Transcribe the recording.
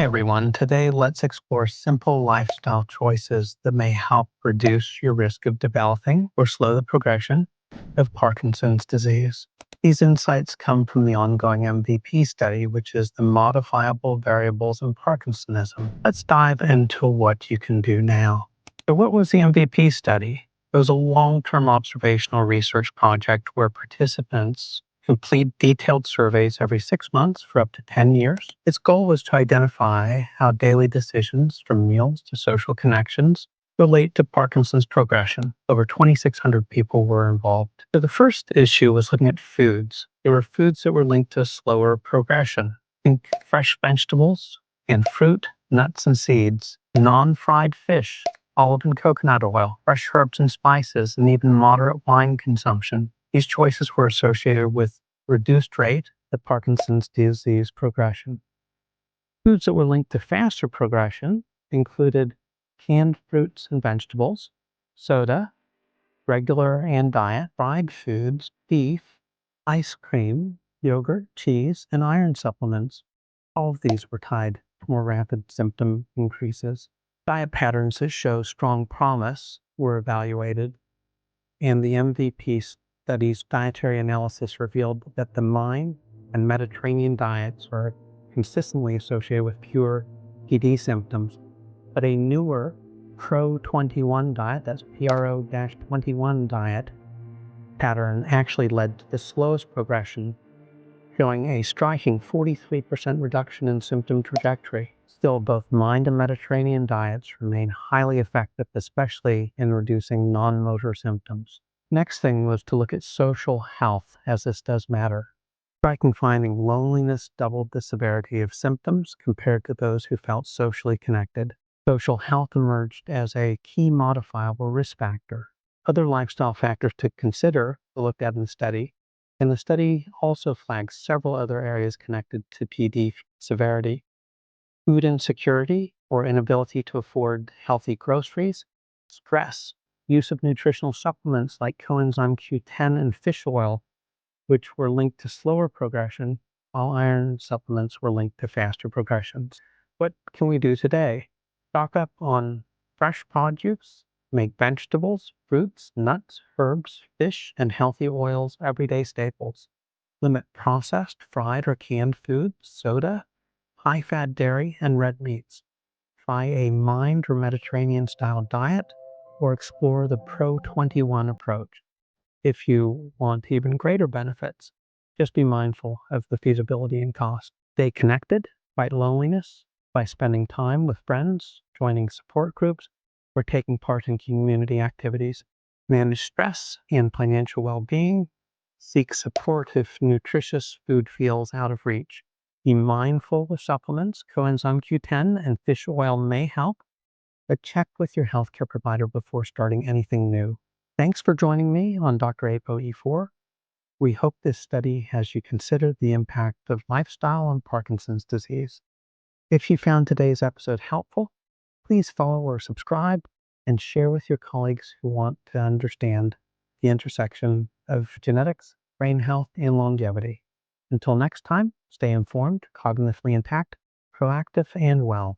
everyone. Today, let's explore simple lifestyle choices that may help reduce your risk of developing or slow the progression of Parkinson's disease. These insights come from the ongoing MVP study, which is the modifiable variables in Parkinsonism. Let's dive into what you can do now. So what was the MVP study? It was a long-term observational research project where participants complete detailed surveys every 6 months for up to 10 years. Its goal was to identify how daily decisions, from meals to social connections, relate to Parkinson's progression. Over 2,600 people were involved. So the first issue was looking at foods. There were foods that were linked to slower progression. Think fresh vegetables and fruit, nuts and seeds, non-fried fish, olive and coconut oil, fresh herbs and spices, and even moderate wine consumption. These choices were associated with reduced rate of Parkinson's disease progression. Foods that were linked to faster progression included canned fruits and vegetables, soda, regular and diet, fried foods, beef, ice cream, yogurt, cheese, and iron supplements. All of these were tied to more rapid symptom increases. Diet patterns that show strong promise were evaluated, and the MVP study's dietary analysis revealed that the MIND and Mediterranean diets are consistently associated with fewer PD symptoms, but a newer Pro-21 diet, that's PRO-21 diet pattern, actually led to the slowest progression, showing a striking 43% reduction in symptom trajectory. Still, both MIND and Mediterranean diets remain highly effective, especially in reducing non-motor symptoms. Next thing was to look at social health, as this does matter. Striking finding loneliness doubled the severity of symptoms compared to those who felt socially connected. Social health emerged as a key modifiable risk factor. Other lifestyle factors to consider were looked at in the study, and the study also flagged several other areas connected to PD severity. Food insecurity or inability to afford healthy groceries, stress, use of nutritional supplements like coenzyme Q10 and fish oil, which were linked to slower progression, while iron supplements were linked to faster progressions. What can we do today? Stock up on fresh produce, make vegetables, fruits, nuts, herbs, fish, and healthy oils everyday staples. Limit processed, fried, or canned foods, soda, high-fat dairy, and red meats. Try a MIND or Mediterranean-style diet, or explore the Pro-21 approach. If you want even greater benefits, just be mindful of the feasibility and cost. Stay connected, fight loneliness by spending time with friends, joining support groups, or taking part in community activities. Manage stress and financial well-being. Seek support if nutritious food feels out of reach. Be mindful of supplements. Coenzyme Q10 and fish oil may help, but check with your healthcare provider before starting anything new. Thanks for joining me on Dr. ApoE4. We hope this study has you consider the impact of lifestyle on Parkinson's disease. If you found today's episode helpful, please follow or subscribe and share with your colleagues who want to understand the intersection of genetics, brain health, and longevity. Until next time, stay informed, cognitively intact, proactive, and well.